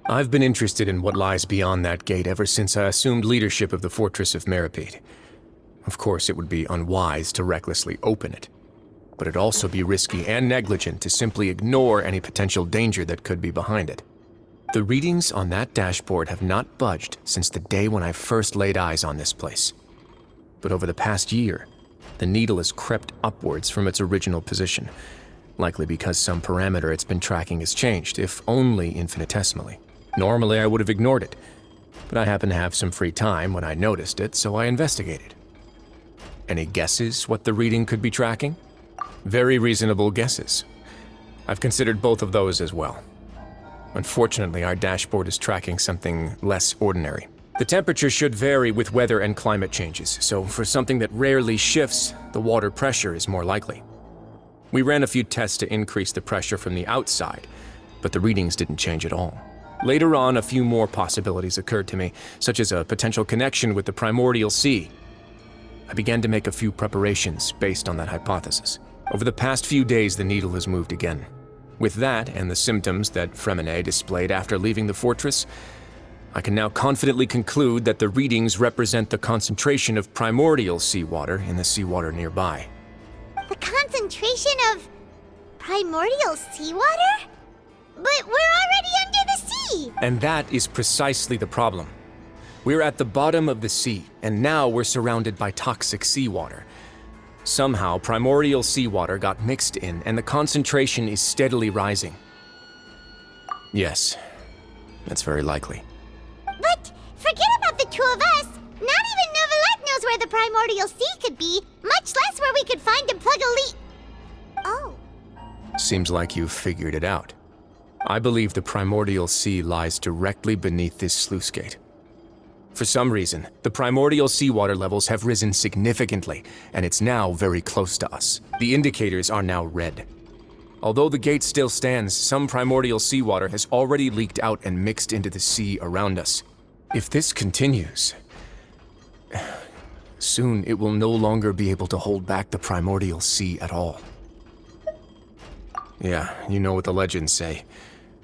I've been interested in what lies beyond that gate ever since I assumed leadership of the Fortress of Meripede. Of course, it would be unwise to recklessly open it, but it'd also be risky and negligent to simply ignore any potential danger that could be behind it. The readings on that dashboard have not budged since the day when I first laid eyes on this place. But over the past year, the needle has crept upwards from its original position, likely because some parameter it's been tracking has changed, if only infinitesimally. Normally, I would have ignored it, but I happened to have some free time when I noticed it, so I investigated. Any guesses what the reading could be tracking? Very reasonable guesses. I've considered both of those as well. Unfortunately, our dashboard is tracking something less ordinary. The temperature should vary with weather and climate changes, so for something that rarely shifts, the water pressure is more likely. We ran a few tests to increase the pressure from the outside, but the readings didn't change at all. Later on, a few more possibilities occurred to me, such as a potential connection with the primordial sea. I began to make a few preparations based on that hypothesis. Over the past few days, the needle has moved again. With that, and the symptoms that Fremine displayed after leaving the fortress, I can now confidently conclude that the readings represent the concentration of primordial seawater in the seawater nearby. The concentration of primordial seawater? But we're already under the sea! And that is precisely the problem. We're at the bottom of the sea, and now we're surrounded by toxic seawater. Somehow, primordial seawater got mixed in, and the concentration is steadily rising. Yes, that's very likely. But forget about the two of us! Not even Novelette knows where the primordial sea could be, much less where we could find and plug a leak. Oh. Seems like you've figured it out. I believe the primordial sea lies directly beneath this sluice gate. For some reason, the primordial seawater levels have risen significantly, and it's now very close to us. The indicators are now red. Although the gate still stands, some primordial seawater has already leaked out and mixed into the sea around us. If this continues, soon it will no longer be able to hold back the primordial sea at all. Yeah, you know what the legends say.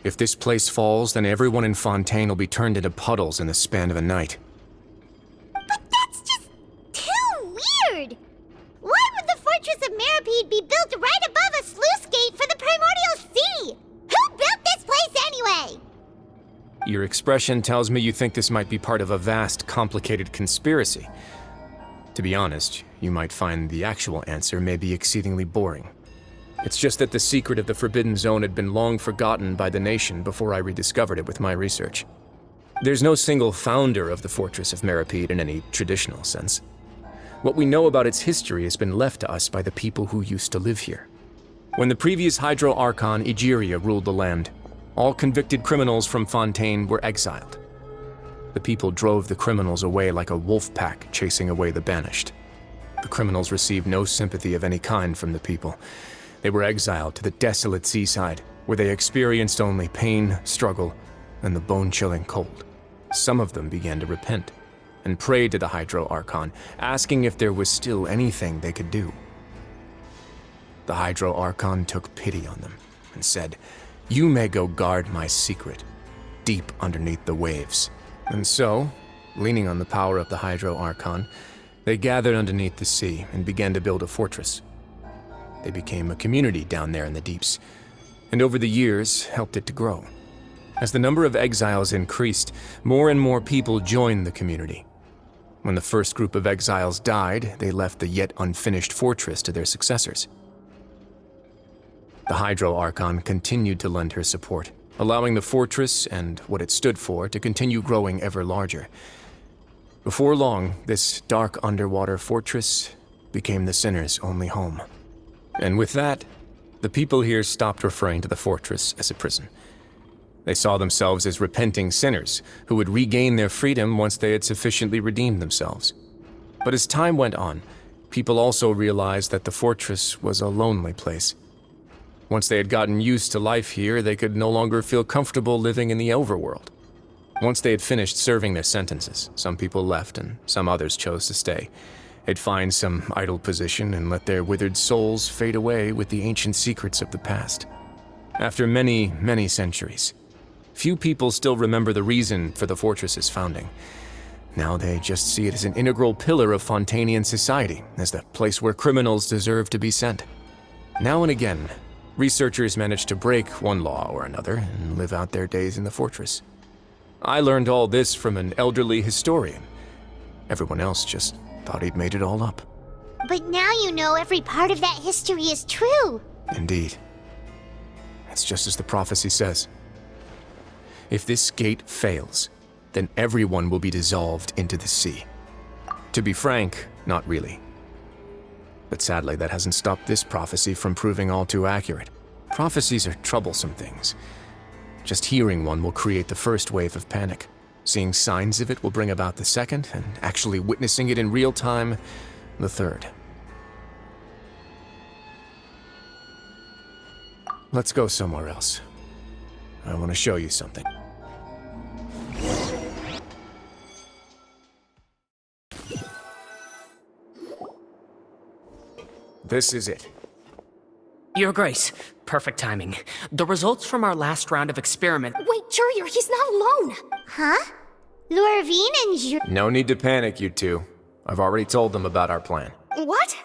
If this place falls, then everyone in Fontaine will be turned into puddles in the span of a night. But that's just too weird! Why would the Fortress of Meripede be built right above a sluice gate for the primordial sea? Who built this place anyway? Your expression tells me you think this might be part of a vast, complicated conspiracy. To be honest, you might find the actual answer may be exceedingly boring. It's just that the secret of the Forbidden Zone had been long forgotten by the nation before I rediscovered it with my research. There's no single founder of the Fortress of Meripede in any traditional sense. What we know about its history has been left to us by the people who used to live here. When the previous Hydro Archon Egeria ruled the land, all convicted criminals from Fontaine were exiled. The people drove the criminals away like a wolf pack chasing away the banished. The criminals received no sympathy of any kind from the people. They were exiled to the desolate seaside, where they experienced only pain, struggle, and the bone-chilling cold. Some of them began to repent, and prayed to the Hydro Archon, asking if there was still anything they could do. The Hydro Archon took pity on them, and said, "You may go guard my secret, deep underneath the waves." And so, leaning on the power of the Hydro Archon, they gathered underneath the sea and began to build a fortress. They became a community down there in the deeps, and over the years helped it to grow. As the number of exiles increased, more and more people joined the community. When the first group of exiles died, they left the yet unfinished fortress to their successors. The Hydro Archon continued to lend her support, allowing the fortress and what it stood for to continue growing ever larger. Before long, this dark underwater fortress became the sinner's only home. And with that, the people here stopped referring to the fortress as a prison. They saw themselves as repenting sinners who would regain their freedom once they had sufficiently redeemed themselves. But as time went on, people also realized that the fortress was a lonely place. Once they had gotten used to life here, they could no longer feel comfortable living in the overworld. Once they had finished serving their sentences, some people left and some others chose to stay. They'd find some idle position and let their withered souls fade away with the ancient secrets of the past. After many, many centuries, few people still remember the reason for the fortress's founding. Now they just see it as an integral pillar of Fontanian society, as the place where criminals deserve to be sent. Now and again, researchers manage to break one law or another and live out their days in the fortress. I learned all this from an elderly historian. Everyone else just thought he'd made it all up. But now you know every part of that history is true. Indeed. It's just as the prophecy says. If this gate fails, then everyone will be dissolved into the sea. To be frank, not really. But sadly, that hasn't stopped this prophecy from proving all too accurate. Prophecies are troublesome things. Just hearing one will create the first wave of panic. Seeing signs of it will bring about the second, and actually witnessing it in real time, the third. Let's go somewhere else. I want to show you something. This is it. Your Grace, perfect timing. The results from our last round of experiment. Wait, Jurier, he's not alone! Huh? Lorvine and No need to panic, you two. I've already told them about our plan. What?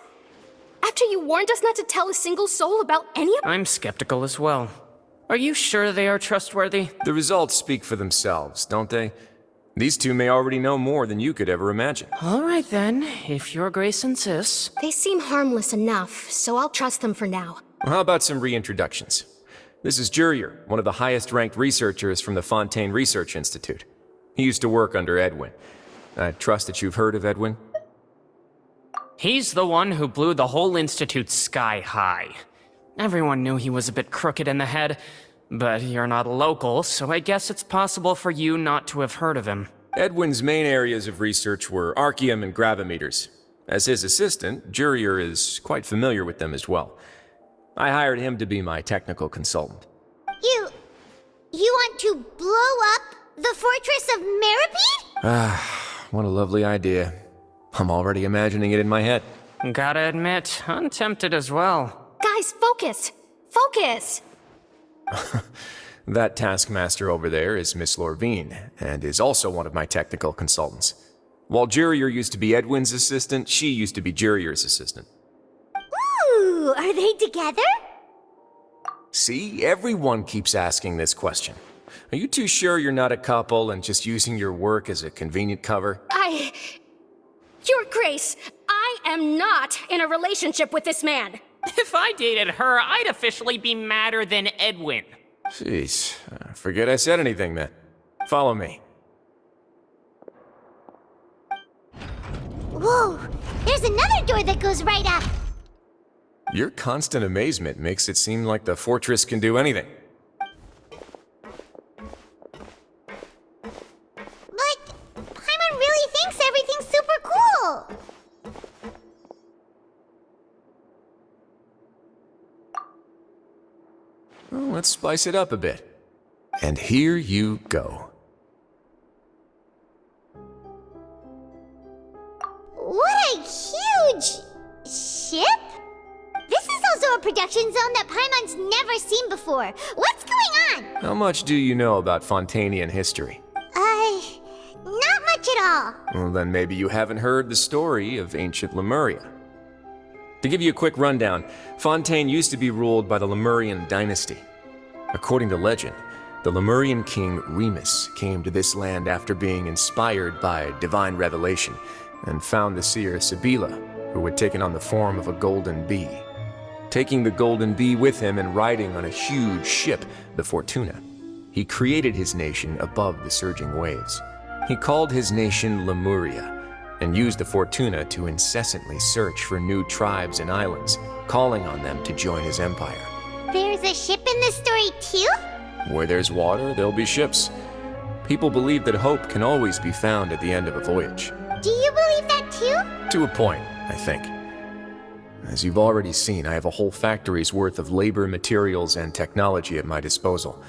After you warned us not to tell a single soul about any of— I'm skeptical as well. Are you sure they are trustworthy? The results speak for themselves, don't they? These two may already know more than you could ever imagine. All right then, if Your Grace insists. They seem harmless enough, so I'll trust them for now. Well, how about some reintroductions? This is Jurier, one of the highest-ranked researchers from the Fontaine Research Institute. He used to work under Edwin. I trust that you've heard of Edwin? He's the one who blew the whole institute sky high. Everyone knew he was a bit crooked in the head, but you're not a local, so I guess it's possible for you not to have heard of him. Edwin's main areas of research were archeum and gravimeters. As his assistant, Jurier is quite familiar with them as well. I hired him to be my technical consultant. You want to blow up the fortress of Meripede? What a lovely idea. I'm already imagining it in my head. Gotta admit, I'm tempted as well. Guys, focus! Focus! That taskmaster over there is Miss Lorvine, and is also one of my technical consultants. While Jurier used to be Edwin's assistant, she used to be Jurier's assistant. Ooh, are they together? See, everyone keeps asking this question. Are you too sure you're not a couple and just using your work as a convenient cover? Your Grace, I am not in a relationship with this man. If I dated her, I'd officially be madder than Edwin. Jeez, forget I said anything then. Follow me. Whoa, there's another door that goes right up. Your constant amazement makes it seem like the fortress can do anything. But Paimon really thinks everything's super cool. Well, let's spice it up a bit. And here you go. What a huge ship! This is also a production zone that Paimon's never seen before. What's going on? How much do you know about Fontanian history? Not much at all. Well, then maybe you haven't heard the story of ancient Lemuria. To give you a quick rundown, Fontaine used to be ruled by the Lemurian dynasty. According to legend, the Lemurian king Remus came to this land after being inspired by divine revelation and found the seer Sibila, who had taken on the form of a golden bee. Taking the golden bee with him and riding on a huge ship, the Fortuna, he created his nation above the surging waves. He called his nation Lemuria, and used the Fortuna to incessantly search for new tribes and islands, calling on them to join his empire. There's a ship in this story too? Where there's water, there'll be ships. People believe that hope can always be found at the end of a voyage. Do you believe that too? To a point, I think. As you've already seen, I have a whole factory's worth of labor, materials, and technology at my disposal.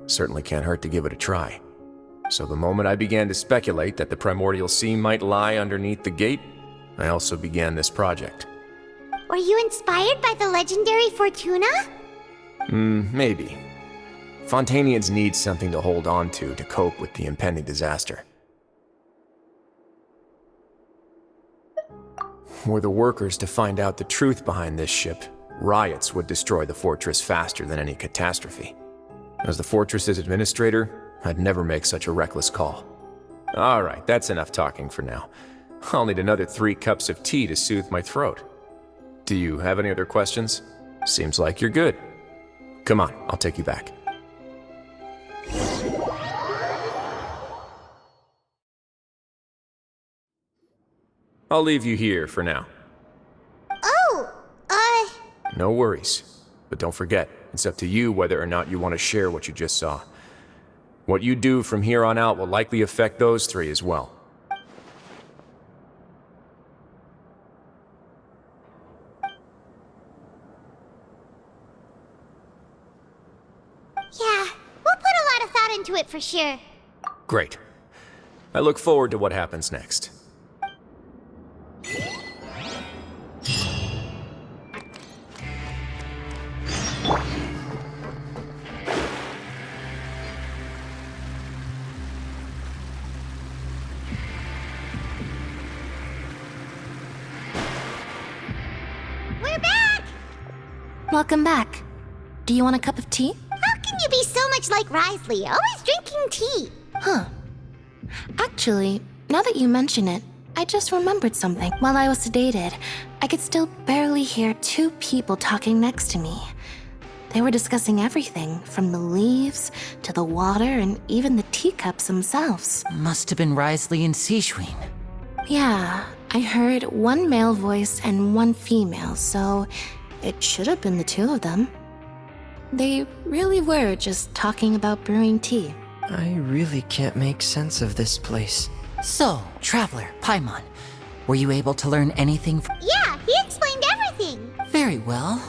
Certainly can't hurt to give it a try. So the moment I began to speculate that the Primordial Sea might lie underneath the gate, I also began this project. Were you inspired by the legendary Fortuna? Maybe. Fontanians need something to hold on to cope with the impending disaster. Were the workers to find out the truth behind this ship, riots would destroy the fortress faster than any catastrophe. As the fortress's administrator, I'd never make such a reckless call. Alright, that's enough talking for now. I'll need another 3 cups of tea to soothe my throat. Do you have any other questions? Seems like you're good. Come on, I'll take you back. I'll leave you here for now. Oh, No worries. But don't forget, it's up to you whether or not you want to share what you just saw. What you do from here on out will likely affect those 3 as well. yeah, we'll put a lot of thought into it for sure. Great. I look forward to what happens next. We're back! Welcome back. Do you want a cup of tea? How can you be so much like Risley, always drinking tea? Huh. Actually, now that you mention it, I just remembered something. While I was sedated, I could still barely hear 2 people talking next to me. They were discussing everything, from the leaves to the water and even the teacups themselves. Must have been Risley and Sishwin. Yeah, I heard 1 male voice and 1 female, so it should have been the 2 of them. They really were just talking about brewing tea. I really can't make sense of this place. So, Traveler, Paimon, were you able to learn anything from... Yeah, he explained everything. Very well.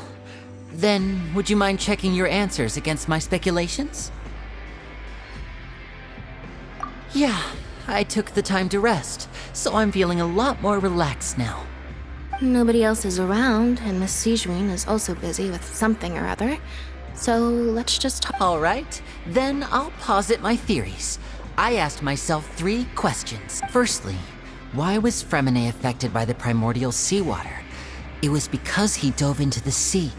Then, would you mind checking your answers against my speculations? Yeah, I took the time to rest, so I'm feeling a lot more relaxed now. Nobody else is around, and Miss Sijwin is also busy with something or other. So let's just talk. All right, then I'll posit my theories. I asked myself 3 questions. Firstly, why was Fremine affected by the primordial seawater? It was because he dove into the sea.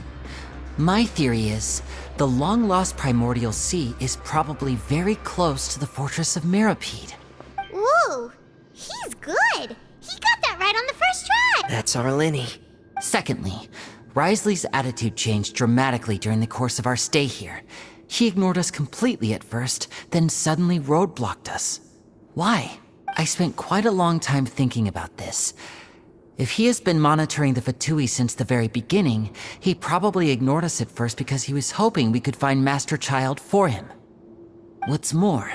My theory is, the long-lost primordial sea is probably very close to the fortress of Meripede. Whoa, he's good. He got that right on the first try. That's our Linny. Secondly, Risley's attitude changed dramatically during the course of our stay here. He ignored us completely at first, then suddenly roadblocked us. Why? I spent quite a long time thinking about this. If he has been monitoring the Fatui since the very beginning, he probably ignored us at first because he was hoping we could find Master Child for him. What's more,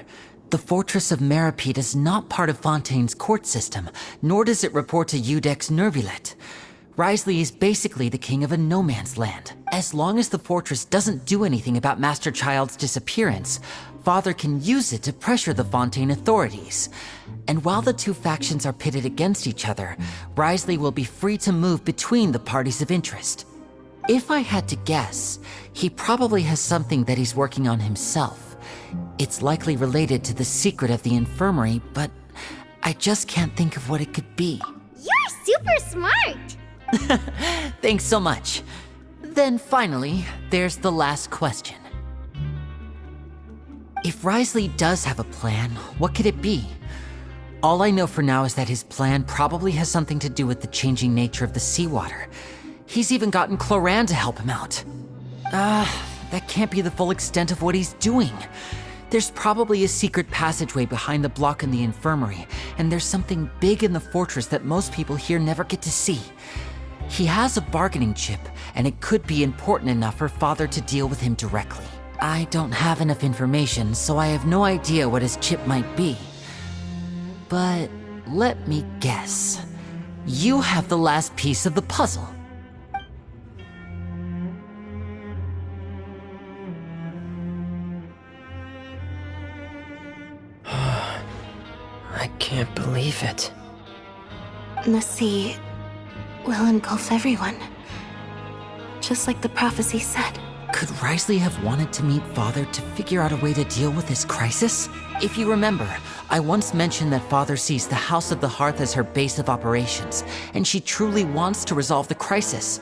the Fortress of Meripede is not part of Fontaine's court system, nor does it report to Udex Nervulet. Risley is basically the king of a no-man's land. As long as the fortress doesn't do anything about Master Child's disappearance, Father can use it to pressure the Fontaine authorities. And while the 2 factions are pitted against each other, Risley will be free to move between the parties of interest. If I had to guess, he probably has something that he's working on himself. It's likely related to the secret of the infirmary, but I just can't think of what it could be. You're super smart. Thanks so much. Then finally, there's the last question. If Risley does have a plan, what could it be? All I know for now is that his plan probably has something to do with the changing nature of the seawater. He's even gotten Cloran to help him out. That can't be the full extent of what he's doing. There's probably a secret passageway behind the block in the infirmary, and there's something big in the fortress that most people here never get to see. He has a bargaining chip, and it could be important enough for Father to deal with him directly. I don't have enough information, so I have no idea what his chip might be. But let me guess. You have the last piece of the puzzle. I can't believe it. The sea will engulf everyone. Just like the prophecy said. Could Risley have wanted to meet Father to figure out a way to deal with this crisis? If you remember, I once mentioned that Father sees the House of the Hearth as her base of operations, and she truly wants to resolve the crisis.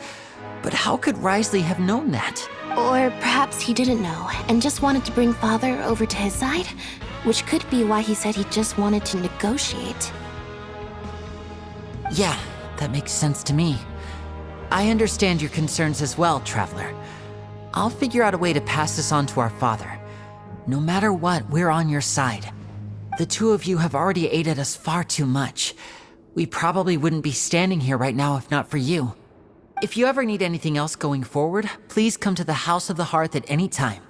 But how could Risley have known that? Or perhaps he didn't know and just wanted to bring Father over to his side, which could be why he said he just wanted to negotiate. Yeah, that makes sense to me. I understand your concerns as well, Traveler. I'll figure out a way to pass this on to our father. No matter what, we're on your side. The two of you have already aided us far too much. We probably wouldn't be standing here right now if not for you. If you ever need anything else going forward, please come to the House of the Hearth at any time.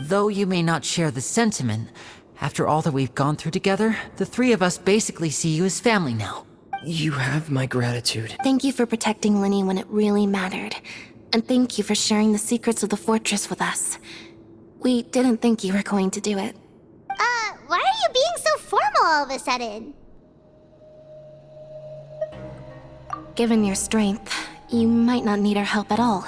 Though you may not share the sentiment, after all that we've gone through together, the three of us basically see you as family now. You have my gratitude. Thank you for protecting Linny when it really mattered. And thank you for sharing the secrets of the fortress with us. We didn't think you were going to do it. Why are you being so formal all of a sudden? Given your strength, you might not need our help at all.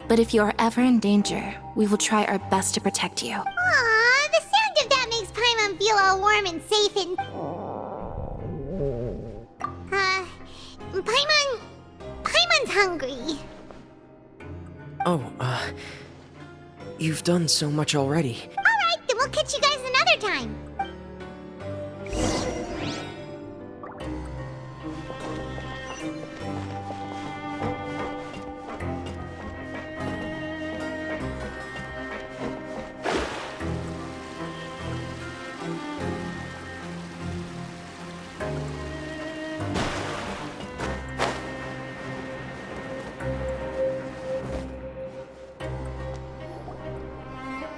But if you are ever in danger, we will try our best to protect you. Aw, the sound of that makes Paimon feel all warm and safe and... Paimon's hungry. Oh, you've done so much already. Alright, then we'll catch you guys another time.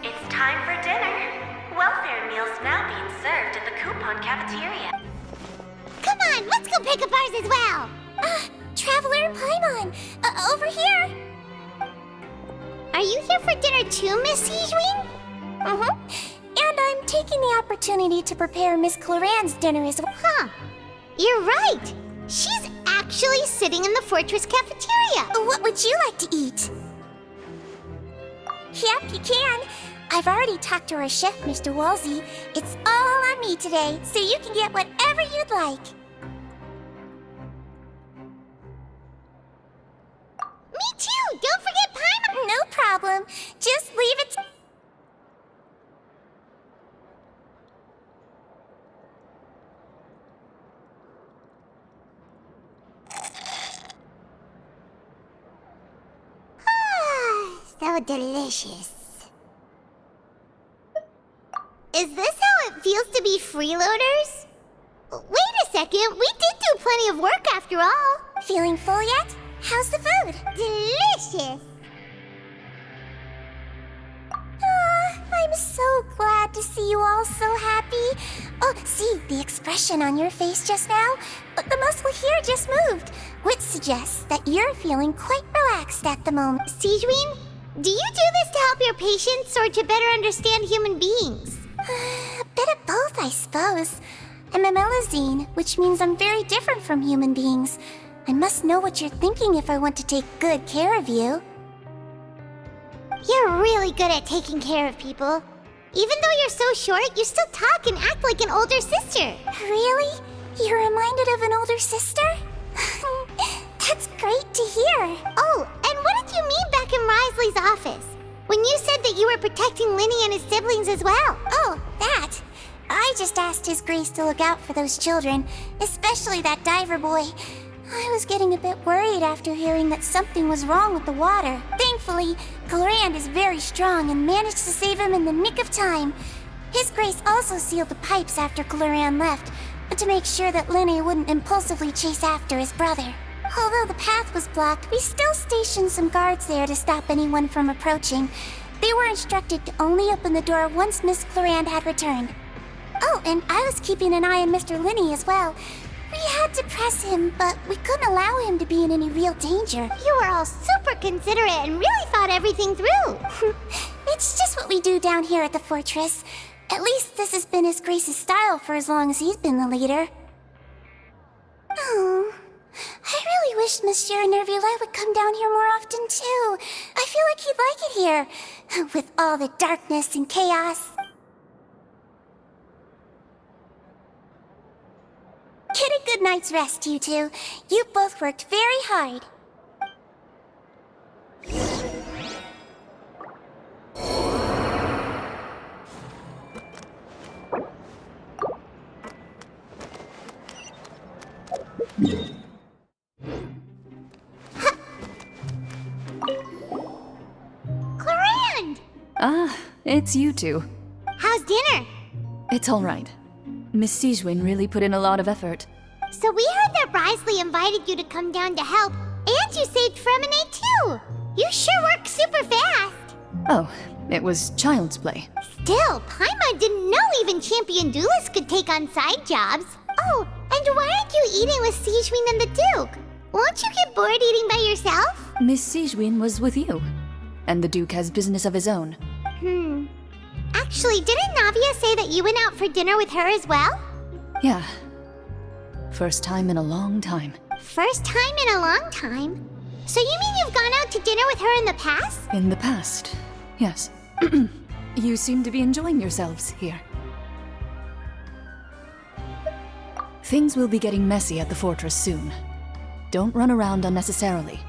It's time for dinner. Welfare meals now being served in the coupon cafeteria. Come on, let's go pick up ours as well. Traveler and Paimon, over here. Are you here for dinner too, Miss Sijwin? Mm-hmm. And I'm taking the opportunity to prepare Miss Cloran's dinner as well. Huh. You're right. She's actually sitting in the fortress cafeteria. What would you like to eat? Yep, you can. I've already talked to our chef, Mr. Wolsey. It's all on me today, so you can get whatever you'd like. Me too. Don't forget Paimon. No problem. Just leave it. So delicious. Is this how it feels to be freeloaders? Wait a second, we did do plenty of work after all. Feeling full yet? How's the food? Delicious. I'm so glad to see you all so happy. Oh, see, the expression on your face just now? The muscle here just moved, which suggests that you're feeling quite relaxed at the moment. Sijwin, do you do this to help your patients or to better understand human beings? A bit of both, I suppose. I'm a Melazine, which means I'm very different from human beings. I must know what you're thinking if I want to take good care of you. You're really good at taking care of people. Even though you're so short, you still talk and act like an older sister. Really? You're reminded of an older sister? That's great to hear. Oh, and what did you mean back in Risley's office? When you said that you were protecting Linny and his siblings as well. Oh, that. I just asked His Grace to look out for those children, especially that diver boy. I was getting a bit worried after hearing that something was wrong with the water. Thankfully, Clorand is very strong and managed to save him in the nick of time. His Grace also sealed the pipes after Clorand left, to make sure that Linny wouldn't impulsively chase after his brother. Although the path was blocked, we still stationed some guards there to stop anyone from approaching. They were instructed to only open the door once Miss Clorand had returned. Oh, and I was keeping an eye on Mr. Linny as well. We had to press him, but we couldn't allow him to be in any real danger. You were all super considerate and really thought everything through. It's just what we do down here at the fortress. At least this has been His Grace's style for as long as he's been the leader. Oh, I really wish Monsieur Nervula would come down here more often too. I feel like he'd like it here, with all the darkness and chaos. Get a good night's rest, you two. You both worked very hard. Clarand! Ah, it's you two. How's dinner? It's all right. Miss Sijwin really put in a lot of effort. So we heard that Risley invited you to come down to help, and you saved Fremine too! You sure work super fast! Oh, it was child's play. Still, Paimon didn't know even champion duelists could take on side jobs. Oh, and why aren't you eating with Sijwin and the Duke? Won't you get bored eating by yourself? Miss Sijwin was with you. And the Duke has business of his own. Actually, didn't Navia say that you went out for dinner with her as well? Yeah. First time in a long time. First time in a long time? So you mean you've gone out to dinner with her in the past? In the past, yes. You seem to be enjoying yourselves here. Things will be getting messy at the fortress soon. Don't run around unnecessarily.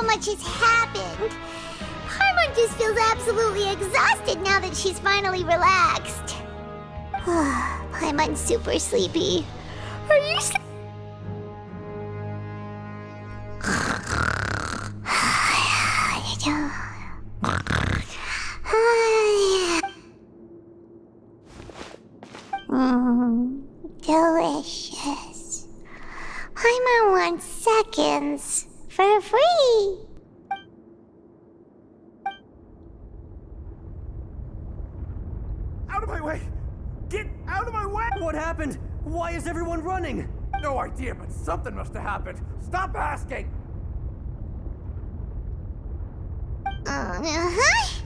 Much has happened. Paimon just feels absolutely exhausted now that she's finally relaxed. Paimon's super sleepy. Are you delicious. Paimon wants seconds. For free! Out of my way! Get out of my way! What happened? Why is everyone running? No idea, but something must have happened. Stop asking! Who's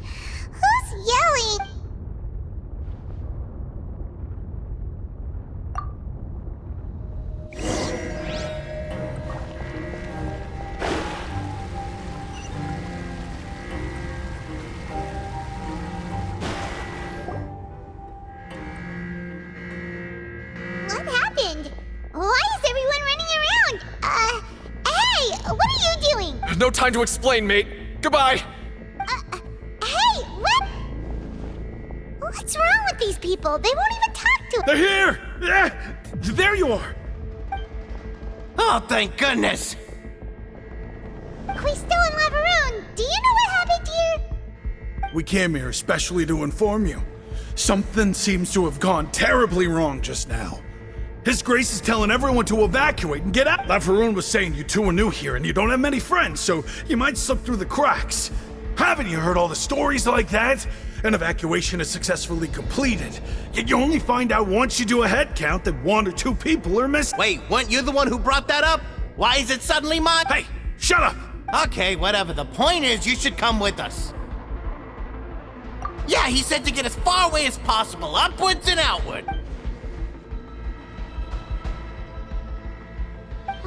yelling? Why is everyone running around? Hey, what are you doing? There's no time to explain, mate. Goodbye. Hey, what? What's wrong with these people? They won't even talk to us. They're here! Yeah! There you are! Oh, thank goodness! We're still in Lavaroon. Do you know what happened here? We came here especially to inform you. Something seems to have gone terribly wrong just now. His Grace is telling everyone to evacuate and get out. Lavaroon was saying you two are new here and you don't have many friends, so you might slip through the cracks. Haven't you heard all the stories like that? An evacuation is successfully completed, yet you only find out once you do a head count that 1 or 2 people are missing. Wait, weren't you the one who brought that up? Why is it suddenly mine? Hey, shut up! Okay, whatever. The point is, you should come with us. Yeah, he said to get as far away as possible, upwards and outward.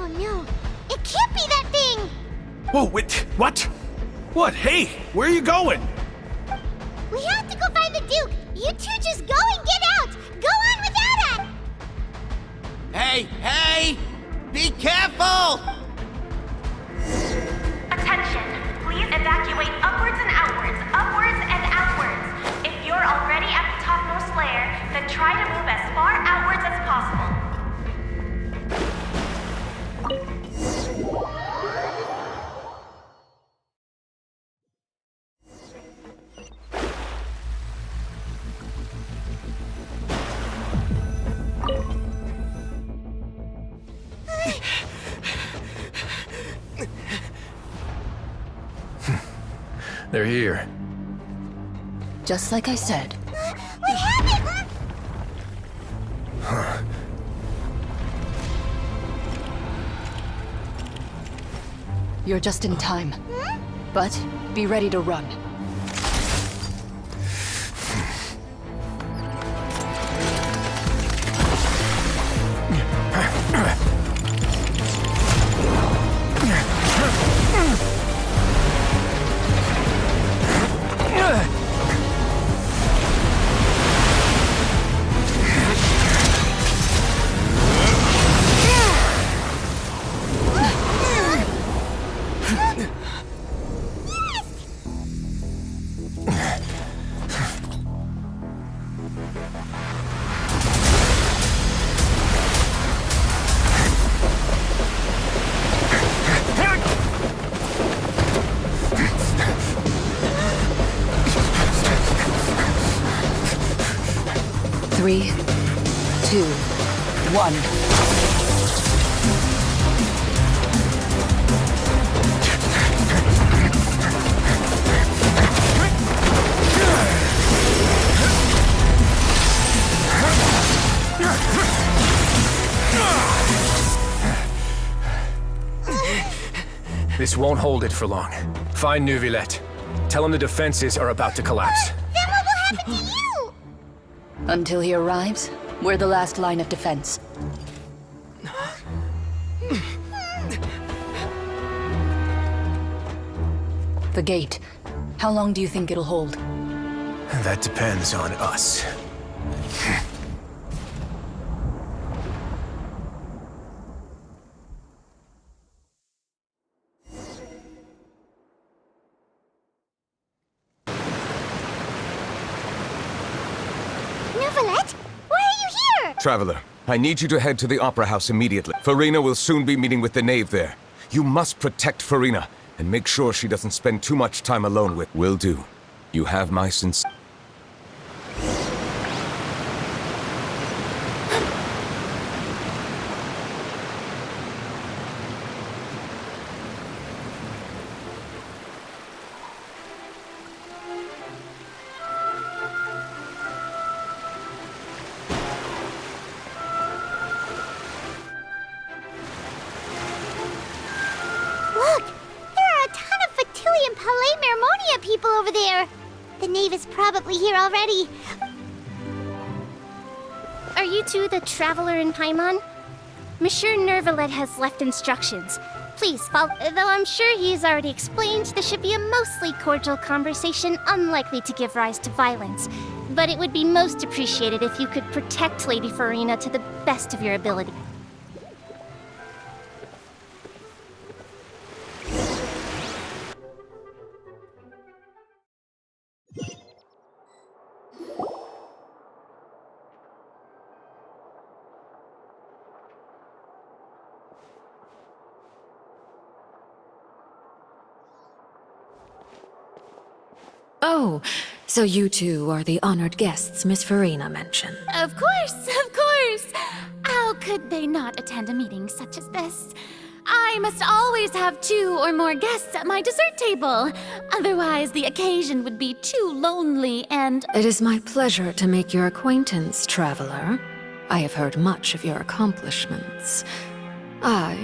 Oh no, it can't be that thing! Whoa, wait, what? What? Hey, where are you going? We have to go find the Duke! You two just go and get out! Go on without us! Hey! Be careful! Attention! Please evacuate upwards and outwards, upwards then try to move as far outwards as possible. They're here. Just like I said. What happened? You're just in time. But be ready to run. Three, two, one. This won't hold it for long. Find Neuvillette. Tell him the defenses are about to collapse. Then what will happen to you? Until he arrives, we're the last line of defense. The gate. How long do you think it'll hold? That depends on us. Neuvillette? Why are you here? Traveler, I need you to head to the Opera House immediately. Farina will soon be meeting with the knave there. You must protect Farina, and make sure she doesn't spend too much time alone with... Will do. You have my sincere... Look! There are a ton of Fatilian Palais Mermonia people over there! The knave is probably here already. Are you two the traveler in Paimon? Monsieur Neuvillette has left instructions. Please follow. Though I'm sure he's already explained, this should be a mostly cordial conversation, unlikely to give rise to violence. But it would be most appreciated if you could protect Lady Farina to the best of your ability. Oh, so you two are the honored guests Miss Farina mentioned. Of course, of course! How could they not attend a meeting such as this? I must always have 2 or more guests at my dessert table. Otherwise, the occasion would be too lonely and... It is my pleasure to make your acquaintance, traveler. I have heard much of your accomplishments. I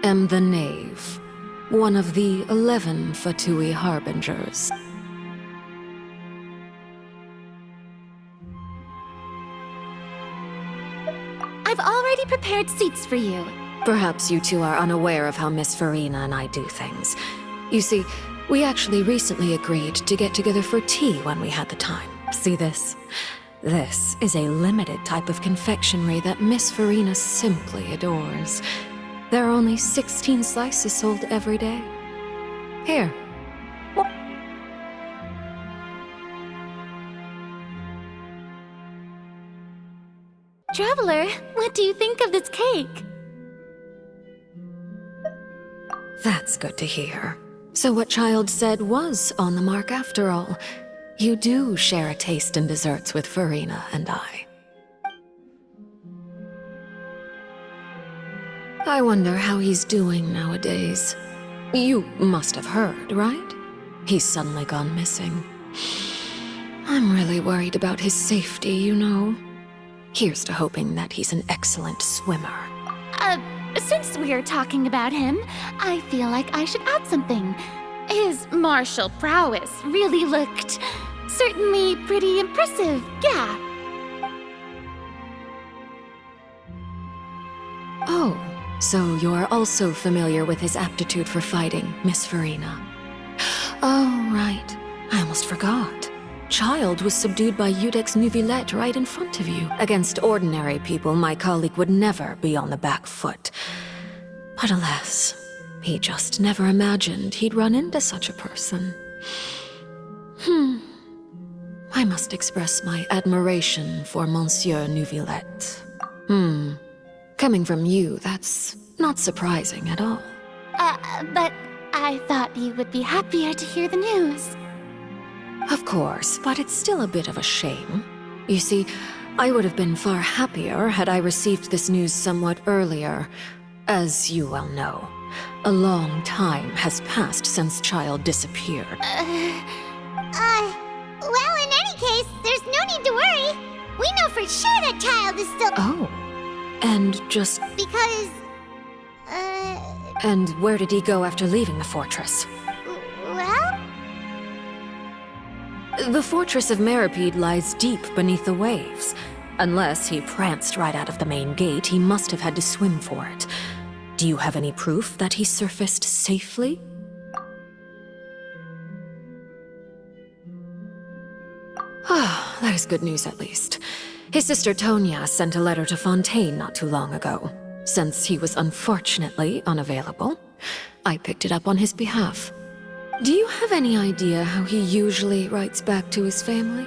am the Knave, one of the 11 Fatui Harbingers. I've already prepared seats for you. Perhaps you two are unaware of how Miss Farina and I do things. You see, we actually recently agreed to get together for tea when we had the time. See this? This is a limited type of confectionery that Miss Farina simply adores. There are only 16 slices sold every day. Here. Traveler, what do you think of this cake? That's good to hear. So what Child said was on the mark after all. You do share a taste in desserts with Farina and I. I wonder how he's doing nowadays. You must have heard, right? He's suddenly gone missing. I'm really worried about his safety, you know. Here's to hoping that he's an excellent swimmer. Since we're talking about him, I feel like I should add something. His martial prowess really looked certainly pretty impressive, yeah. Oh, so you're also familiar with his aptitude for fighting, Miss Farina. Oh, right. I almost forgot. Child was subdued by Udex Nuvillette right in front of you. Against ordinary people, my colleague would never be on the back foot. But alas, he just never imagined he'd run into such a person. I must express my admiration for Monsieur Nuvillette. Coming from you, that's not surprising at all. But I thought you would be happier to hear the news. Of course, but it's still a bit of a shame. You see, I would have been far happier had I received this news somewhat earlier. As you well know, a long time has passed since Child disappeared. Well, in any case, there's no need to worry. We know for sure that Child is still— Oh, and just— Because, And where did he go after leaving the fortress? well? The fortress of Meripede lies deep beneath the waves. Unless he pranced right out of the main gate, he must have had to swim for it. Do you have any proof that he surfaced safely? Ah, that is good news at least. His sister Tonya sent a letter to Fontaine not too long ago. Since he was unfortunately unavailable, I picked it up on his behalf. Do you have any idea how he usually writes back to his family?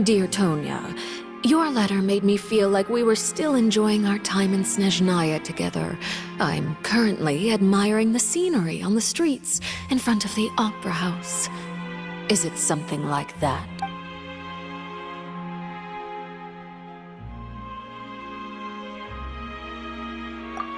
Dear Tonya, your letter made me feel like we were still enjoying our time in Snezhnaya together. I'm currently admiring the scenery on the streets in front of the opera house. Is it something like that?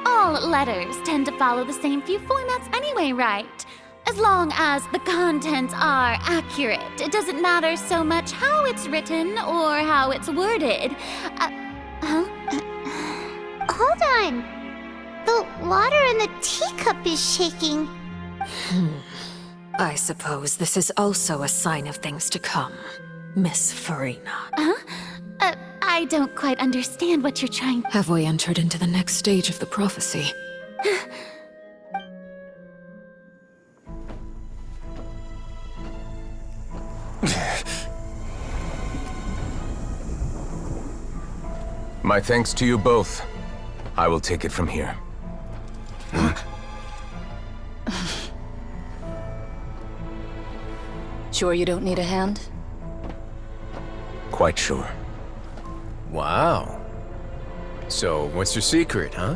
All letters tend to follow the same few formats anyway, right? As long as the contents are accurate, it doesn't matter so much how it's written or how it's worded. Hold on. The water in the teacup is shaking. I suppose this is also a sign of things to come, Miss Farina. I don't quite understand what you're trying— Have we entered into the next stage of the prophecy? My thanks to you both. I will take it from here. Sure you don't need a hand? Quite sure. Wow. So, what's your secret, huh?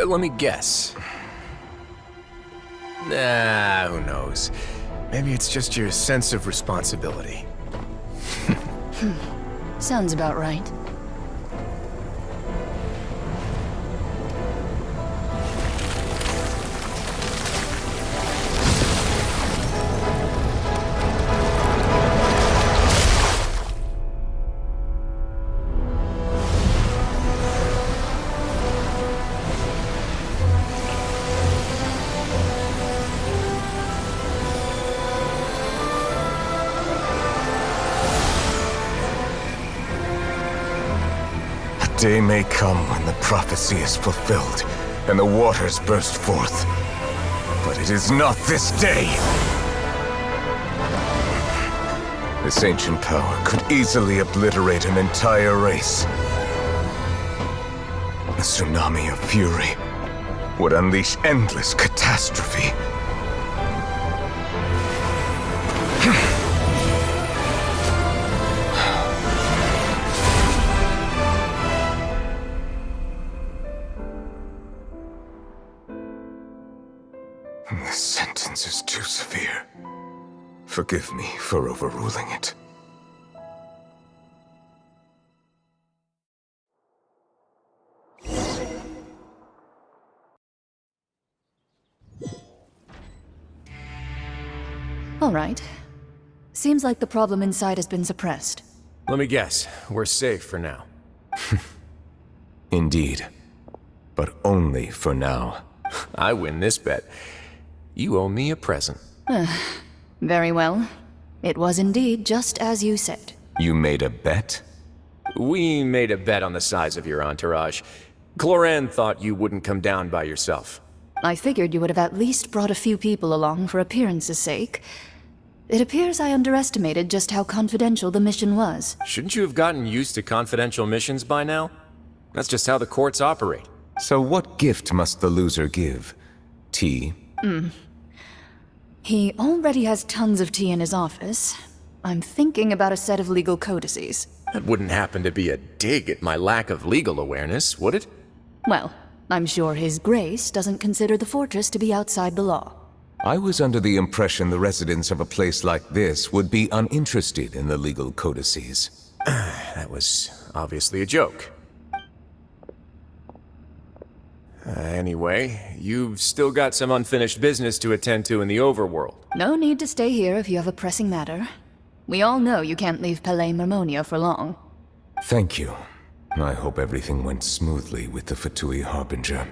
Let me guess. Nah, who knows? Maybe it's just your sense of responsibility. Sounds about right. Day may come when the prophecy is fulfilled, and the waters burst forth. But it is not this day! This ancient power could easily obliterate an entire race. A tsunami of fury would unleash endless catastrophe. Forgive me for overruling it. All right. Seems like the problem inside has been suppressed. Let me guess, we're safe for now. Indeed. But only for now. I win this bet. You owe me a present. Very well. It was indeed just as you said. You made a bet? We made a bet on the size of your entourage. Cloran thought you wouldn't come down by yourself. I figured you would have at least brought a few people along for appearance's sake. It appears I underestimated just how confidential the mission was. Shouldn't you have gotten used to confidential missions by now? That's just how the courts operate. So what gift must the loser give? Tea? He already has tons of tea in his office. I'm thinking about a set of legal codices. That wouldn't happen to be a dig at my lack of legal awareness, would it? Well, I'm sure His Grace doesn't consider the fortress to be outside the law. I was under the impression the residents of a place like this would be uninterested in the legal codices. That was obviously a joke. Anyway, you've still got some unfinished business to attend to in the overworld. No need to stay here if you have a pressing matter. We all know you can't leave Palais Mermonia for long. Thank you. I hope everything went smoothly with the Fatui Harbinger.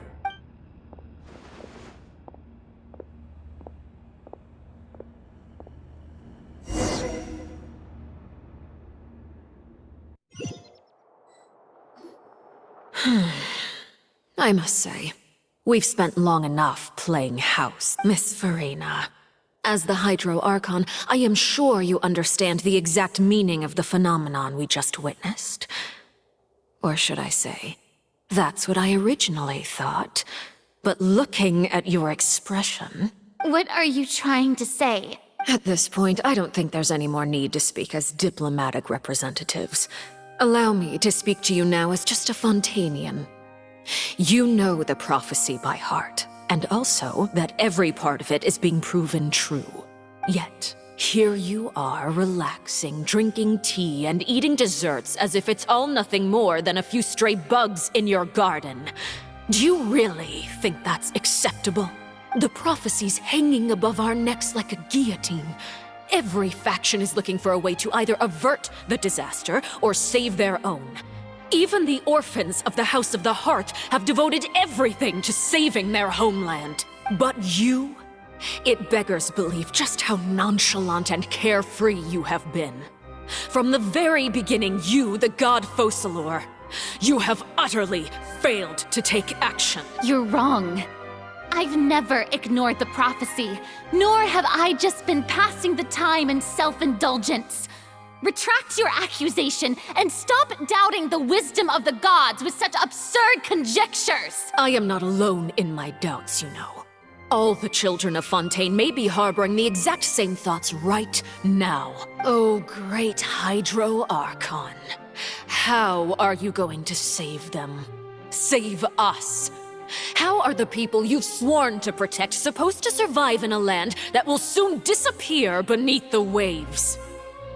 I must say, we've spent long enough playing house, Miss Farina. As the Hydro Archon, I am sure you understand the exact meaning of the phenomenon we just witnessed. Or should I say, that's what I originally thought. But looking at your expression... What are you trying to say? At this point, I don't think there's any more need to speak as diplomatic representatives. Allow me to speak to you now as just a Fontanian. You know the prophecy by heart, and also that every part of it is being proven true. Yet, here you are relaxing, drinking tea, and eating desserts as if it's all nothing more than a few stray bugs in your garden. Do you really think that's acceptable? The prophecy's hanging above our necks like a guillotine. Every faction is looking for a way to either avert the disaster or save their own. Even the orphans of the House of the Heart have devoted everything to saving their homeland. But you? It beggars belief just how nonchalant and carefree you have been. From the very beginning, you, the god Focalor, you have utterly failed to take action. You're wrong. I've never ignored the prophecy, nor have I just been passing the time in self-indulgence. Retract your accusation and stop doubting the wisdom of the gods with such absurd conjectures! I am not alone in my doubts, you know. All the children of Fontaine may be harboring the exact same thoughts right now. Oh, great Hydro Archon. How are you going to save them? Save us? How are the people you've sworn to protect supposed to survive in a land that will soon disappear beneath the waves?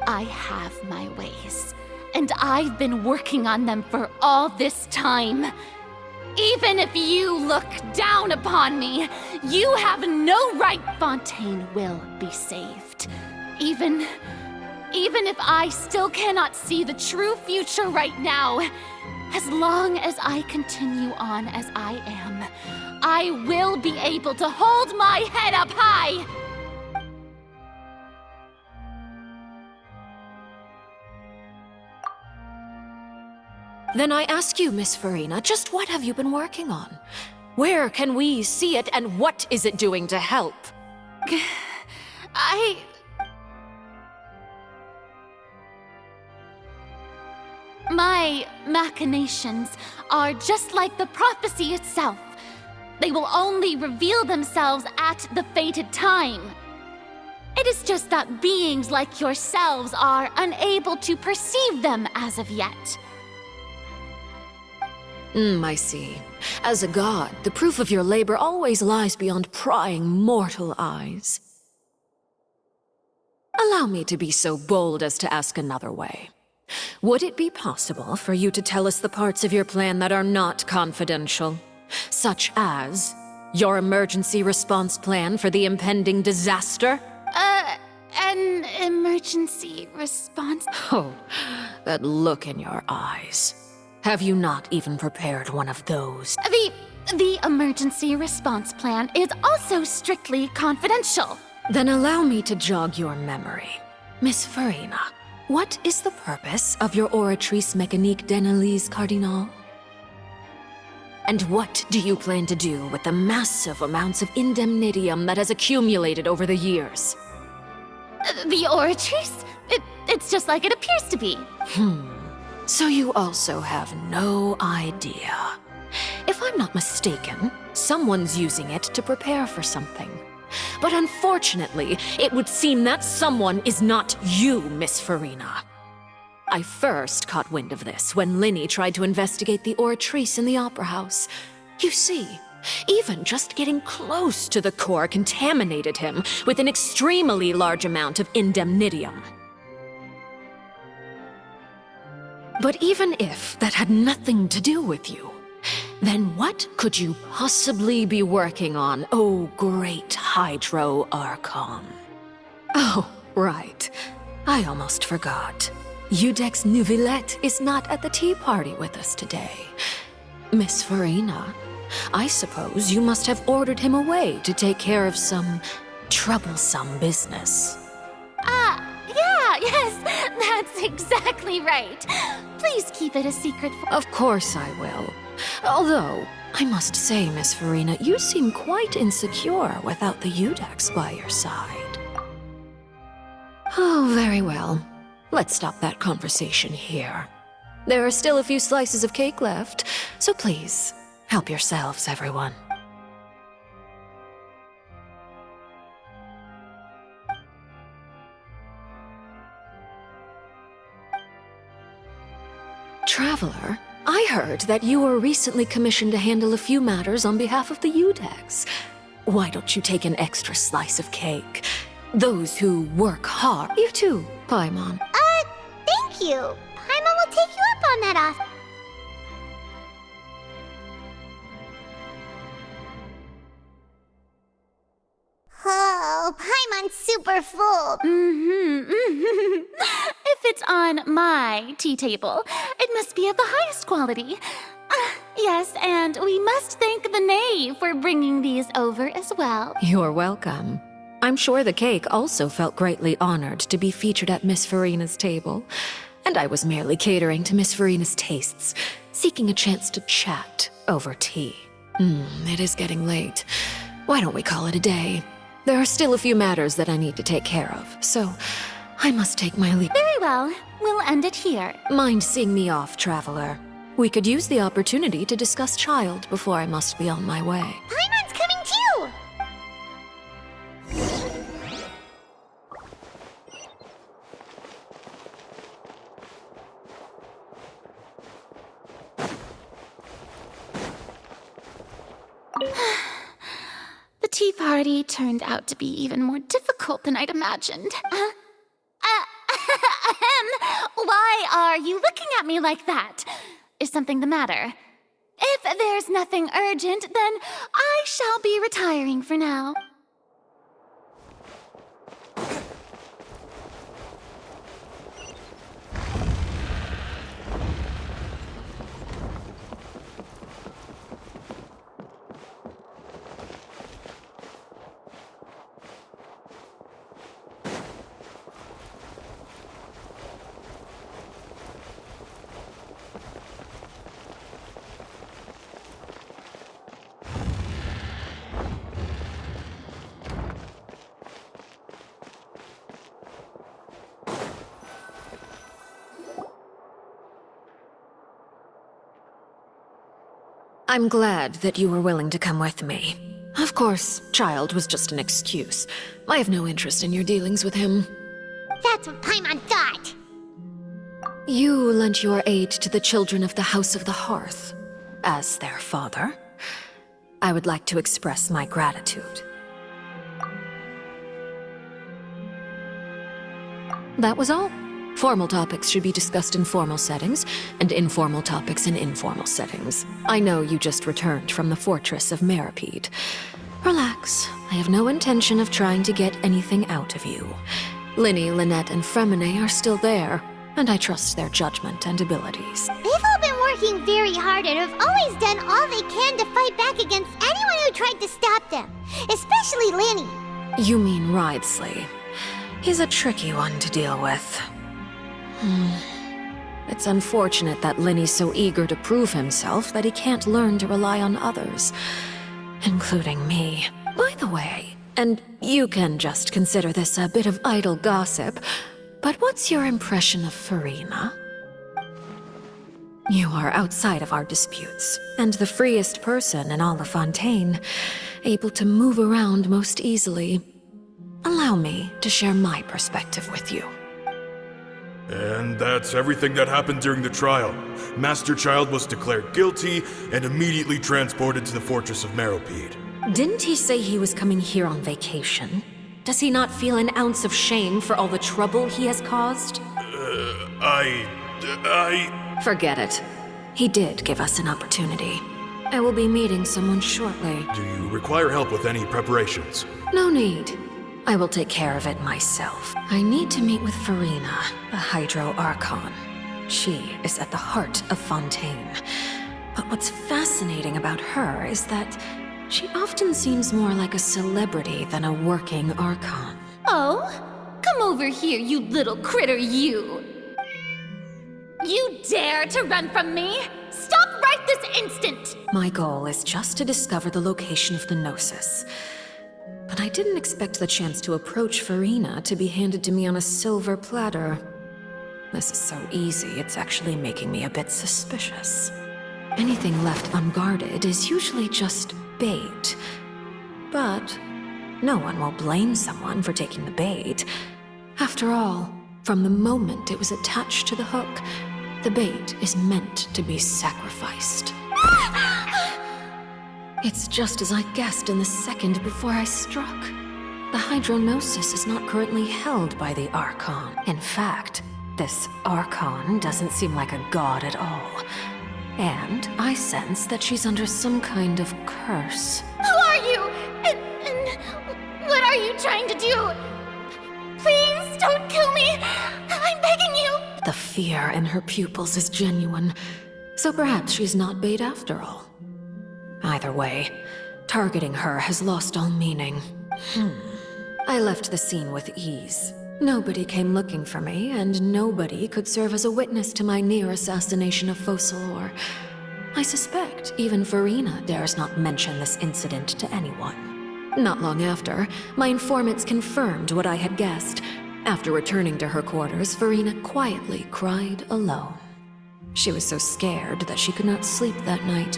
I have my ways, and I've been working on them for all this time. Even if you look down upon me, you have no right. Fontaine will be saved. Even if I still cannot see the true future right now, as long as I continue on as I am, I will be able to hold my head up high! Then I ask you, Miss Farina, just what have you been working on? Where can we see it, and what is it doing to help? My machinations are just like the prophecy itself. They will only reveal themselves at the fated time. It is just that beings like yourselves are unable to perceive them as of yet. I see. As a god, the proof of your labor always lies beyond prying mortal eyes. allow me to be so bold as to ask another way. Would it be possible for you to tell us the parts of your plan that are not confidential? Such as your emergency response plan for the impending disaster? An emergency response? Oh, that look in your eyes. Have you not even prepared one of those? The emergency response plan is also strictly confidential. Then allow me to jog your memory. Miss Farina, what is the purpose of your Oratrice Mécanique d'Analyse Cardinal? And what do you plan to do with the massive amounts of indemnitium that has accumulated over the years? The Oratrice? It's just like it appears to be. So you also have no idea. If I'm not mistaken, someone's using it to prepare for something. But unfortunately, it would seem that someone is not you, Miss Farina. I first caught wind of this when Linny tried to investigate the Oratrice in the Opera House. You see, even just getting close to the core contaminated him with an extremely large amount of indemnitium. But even if that had nothing to do with you, then what could you possibly be working on, oh great Hydro Archon? Oh, right. I almost forgot. Udex Neuvillette is not at the tea party with us today. Miss Farina, I suppose you must have ordered him away to take care of some troublesome business. Yes, that's exactly right. Please keep it a secret for— Of course I will. Although, I must say, Miss Farina, you seem quite insecure without the Udex by your side. Oh, very well. Let's stop that conversation here. There are still a few slices of cake left, so please, help yourselves, everyone. Traveler, I heard that you were recently commissioned to handle a few matters on behalf of the Udex. Why don't you take an extra slice of cake? Those who work hard. You too, Paimon. Thank you. Paimon will take you up on that offer. Oh, Paimon's super full. If it's on my tea table, it must be of the highest quality. Yes, and we must thank the knave for bringing these over as well. You're welcome. I'm sure the cake also felt greatly honored to be featured at Miss Farina's table. And I was merely catering to Miss Farina's tastes, seeking a chance to chat over tea. It is getting late. Why don't we call it a day? There are still a few matters that I need to take care of, so I must take my leave. Very well. We'll end it here. Mind seeing me off, Traveler? We could use the opportunity to discuss Child before I must be on my way. Paimon's coming too! The tea party turned out to be even more difficult than I'd imagined. Why are you looking at me like that? Is something the matter? If there's nothing urgent, then I shall be retiring for now. I'm glad that you were willing to come with me. Of course, Child was just an excuse. I have no interest in your dealings with him. That's what Paimon thought. You lent your aid to the children of the House of the Hearth. As their father, I would like to express my gratitude. That was all. Formal topics should be discussed in formal settings, and informal topics in informal settings. I know you just returned from the fortress of Meripede. Relax. I have no intention of trying to get anything out of you. Linny, Lynette, and Fremine are still there, and I trust their judgment and abilities. They've all been working very hard and have always done all they can to fight back against anyone who tried to stop them. Especially Linny. You mean Ridesley. He's a tricky one to deal with. It's unfortunate that Linny's so eager to prove himself that he can't learn to rely on others, including me. By the way, and you can just consider this a bit of idle gossip, but what's your impression of Furina? You are outside of our disputes, and the freest person in all of Fontaine, able to move around most easily. Allow me to share my perspective with you. And that's everything that happened during the trial. Master Child was declared guilty and immediately transported to the Fortress of Meripede. Didn't he say he was coming here on vacation? Does he not feel an ounce of shame for all the trouble he has caused? Forget it. He did give us an opportunity. I will be meeting someone shortly. Do you require help with any preparations? No need. I will take care of it myself. I need to meet with Furina, the Hydro Archon. She is at the heart of Fontaine. But what's fascinating about her is that she often seems more like a celebrity than a working Archon. Oh? Come over here, you little critter, you! You dare to run from me? Stop right this instant! My goal is just to discover the location of the Gnosis. But I didn't expect the chance to approach Furina to be handed to me on a silver platter. This is so easy, it's actually making me a bit suspicious. Anything left unguarded is usually just bait. But no one will blame someone for taking the bait. After all, from the moment it was attached to the hook, the bait is meant to be sacrificed. It's just as I guessed in the second before I struck. The Hydronosis is not currently held by the Archon. In fact, this Archon doesn't seem like a god at all. And I sense that she's under some kind of curse. Who are you? And what are you trying to do? Please don't kill me! I'm begging you! The fear in her pupils is genuine, so perhaps she's not bait after all. Either way, targeting her has lost all meaning. I left the scene with ease. Nobody came looking for me, and nobody could serve as a witness to my near assassination of Focalor. I suspect even Furina dares not mention this incident to anyone. Not long after, my informants confirmed what I had guessed. After returning to her quarters, Furina quietly cried alone. She was so scared that she could not sleep that night,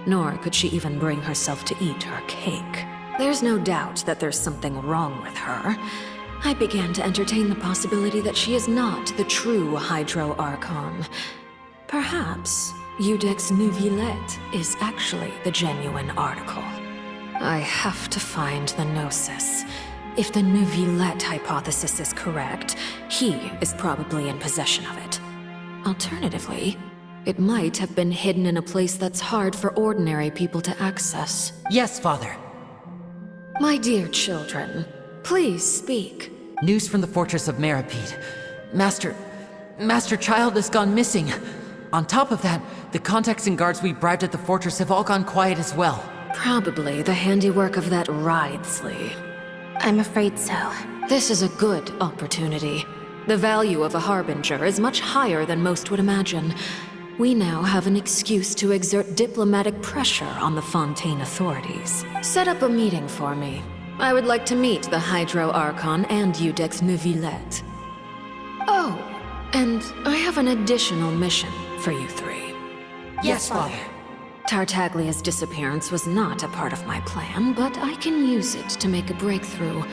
nor could she even bring herself to eat her cake. There's no doubt that there's something wrong with her. I began to entertain the possibility that she is not the true Hydro Archon. Perhaps Iudex Neuvillette is actually the genuine article. I have to find the Gnosis. If the Neuvillette hypothesis is correct, he is probably in possession of it. Alternatively, it might have been hidden in a place that's hard for ordinary people to access. Yes, Father. My dear children, please speak. News from the Fortress of Meripede. Master Child has gone missing. On top of that, the contacts and guards we bribed at the fortress have all gone quiet as well. Probably the handiwork of that Ridesley. I'm afraid so. This is a good opportunity. The value of a Harbinger is much higher than most would imagine. We now have an excuse to exert diplomatic pressure on the Fontaine authorities. Set up a meeting for me. I would like to meet the Hydro Archon and Iudex Neuvillette. Oh, and I have an additional mission for you three. Yes, Father. Tartaglia's disappearance was not a part of my plan, but I can use it to make a breakthrough.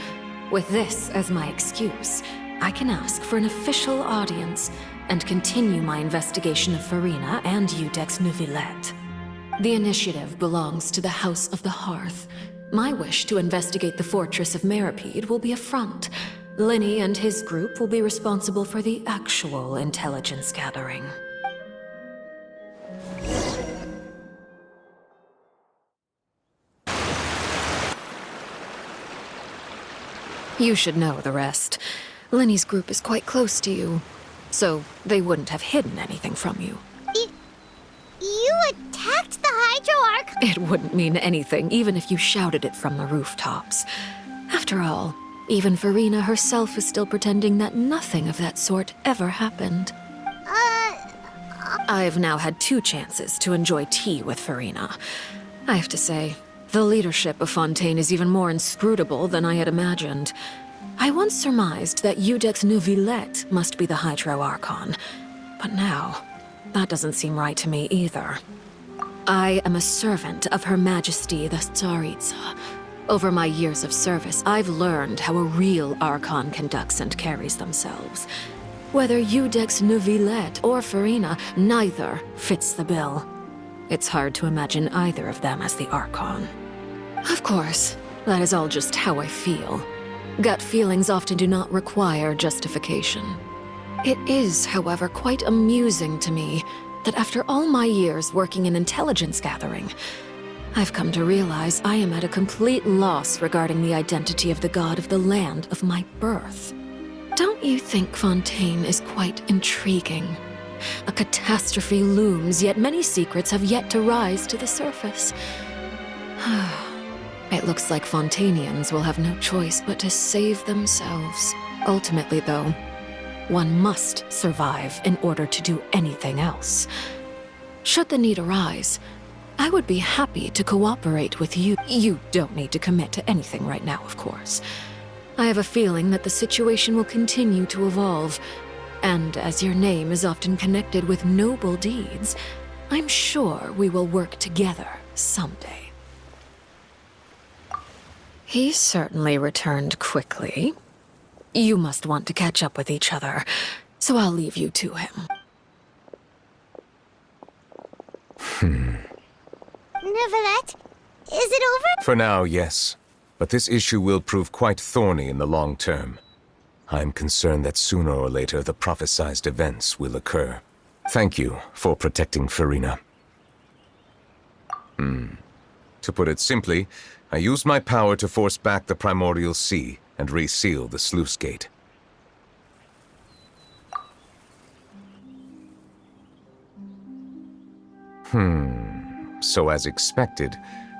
With this as my excuse, I can ask for an official audience and continue my investigation of Furina and Iudex Neuvillette. The initiative belongs to the House of the Hearth. My wish to investigate the Fortress of Meripede will be a front. Lenny and his group will be responsible for the actual intelligence gathering. You should know the rest. Lenny's group is quite close to you, so they wouldn't have hidden anything from you. You attacked the Hydro Archon? It wouldn't mean anything, even if you shouted it from the rooftops. After all, even Farina herself is still pretending that nothing of that sort ever happened. I've now had 2 chances to enjoy tea with Farina. I have to say, the leadership of Fontaine is even more inscrutable than I had imagined. I once surmised that Iudex Neuvillette must be the Hydro Archon, but now, that doesn't seem right to me either. I am a servant of Her Majesty the Tsaritsa. Over my years of service, I've learned how a real Archon conducts and carries themselves. Whether Iudex Neuvillette or Farina, neither fits the bill. It's hard to imagine either of them as the Archon. Of course, that is all just how I feel. Gut feelings often do not require justification. It is, however, quite amusing to me that after all my years working in intelligence gathering, I've come to realize I am at a complete loss regarding the identity of the god of the land of my birth. Don't you think Fontaine is quite intriguing? A catastrophe looms, yet many secrets have yet to rise to the surface. It looks like Fontainians will have no choice but to save themselves. Ultimately, though, one must survive in order to do anything else. Should the need arise, I would be happy to cooperate with you. You don't need to commit to anything right now, of course. I have a feeling that the situation will continue to evolve, and as your name is often connected with noble deeds, I'm sure we will work together someday. He certainly returned quickly. You must want to catch up with each other, so I'll leave you to him. Neuvillette, is it over? For now, yes. But this issue will prove quite thorny in the long term. I'm concerned that sooner or later the prophesized events will occur. Thank you for protecting Farina. To put it simply, I used my power to force back the primordial sea and reseal the sluice gate. So as expected,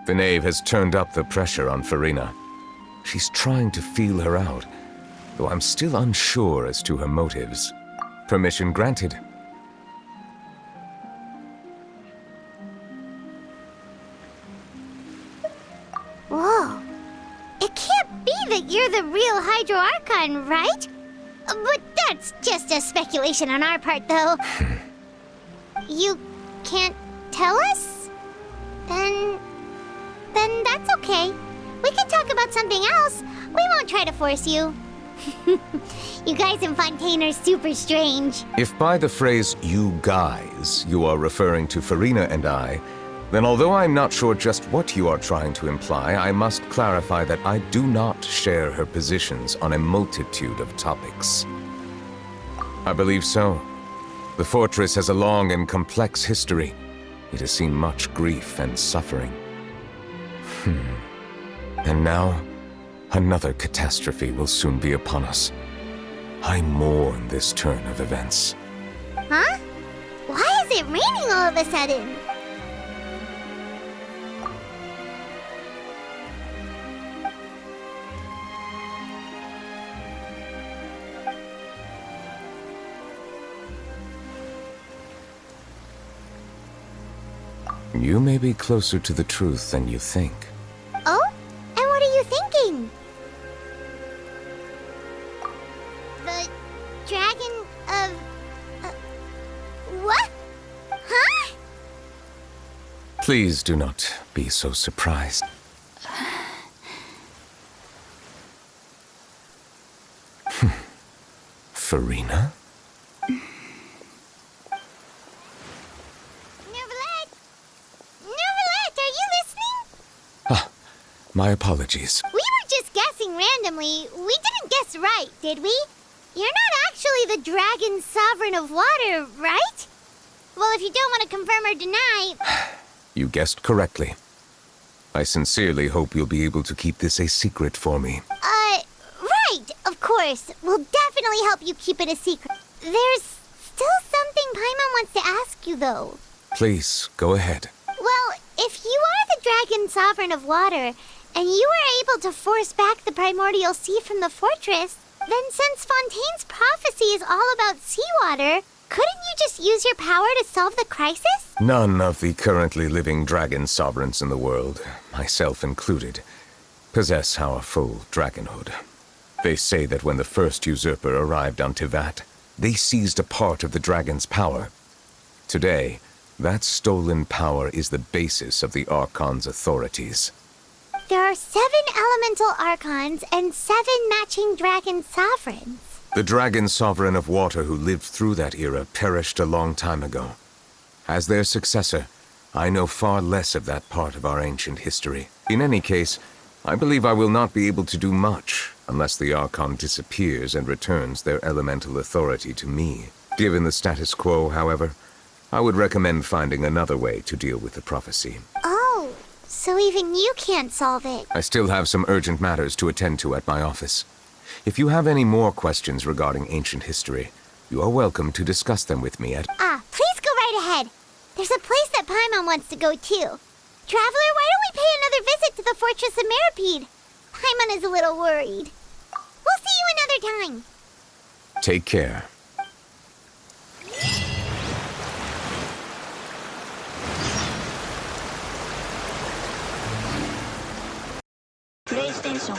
the knave has turned up the pressure on Farina. She's trying to feel her out, though I'm still unsure as to her motives. Permission granted. Whoa. It can't be that you're the real Hydro Archon, right? But that's just a speculation on our part, though. You can't tell us? Then that's okay. We can talk about something else. We won't try to force you. You guys in Fontaine are super strange. If by the phrase, you guys, you are referring to Farina and I, then although I'm not sure just what you are trying to imply, I must clarify that I do not share her positions on a multitude of topics. I believe so. The fortress has a long and complex history. It has seen much grief and suffering. And now, another catastrophe will soon be upon us. I mourn this turn of events. Huh? Why is it raining all of a sudden? You may be closer to the truth than you think. Oh? And what are you thinking? The dragon of... what? Huh? Please do not be so surprised. Farina? Neuvillette, are you listening? My apologies. We were just guessing guessing randomly, we didn't guess right, did we? You're not actually the Dragon Sovereign of Water, right? Well, if you don't want to confirm or deny... You guessed correctly. I sincerely hope you'll be able to keep this a secret for me. Right, of course. We'll definitely help you keep it a secret. There's still something Paimon wants to ask you, though. Please, go ahead. Well, if you are the Dragon Sovereign of Water, and you were able to force back the Primordial Sea from the fortress, then since Fontaine's prophecy is all about seawater, couldn't you just use your power to solve the crisis? None of the currently living dragon sovereigns in the world, myself included, possess our full dragonhood. They say that when the first usurper arrived on Tivat, they seized a part of the dragon's power. Today, that stolen power is the basis of the Archon's authorities. There are 7 elemental Archons and 7 matching dragon sovereigns. The dragon sovereign of water who lived through that era perished a long time ago. As their successor, I know far less of that part of our ancient history. In any case, I believe I will not be able to do much unless the Archon disappears and returns their elemental authority to me. Given the status quo, however, I would recommend finding another way to deal with the prophecy. Oh, so even you can't solve it. I still have some urgent matters to attend to at my office. If you have any more questions regarding ancient history, you are welcome to discuss them with me at... Please go right ahead. There's a place that Paimon wants to go too. Traveler, why don't we pay another visit to the Fortress of Meripede? Paimon is a little worried. We'll see you another time. Take care. PlayStation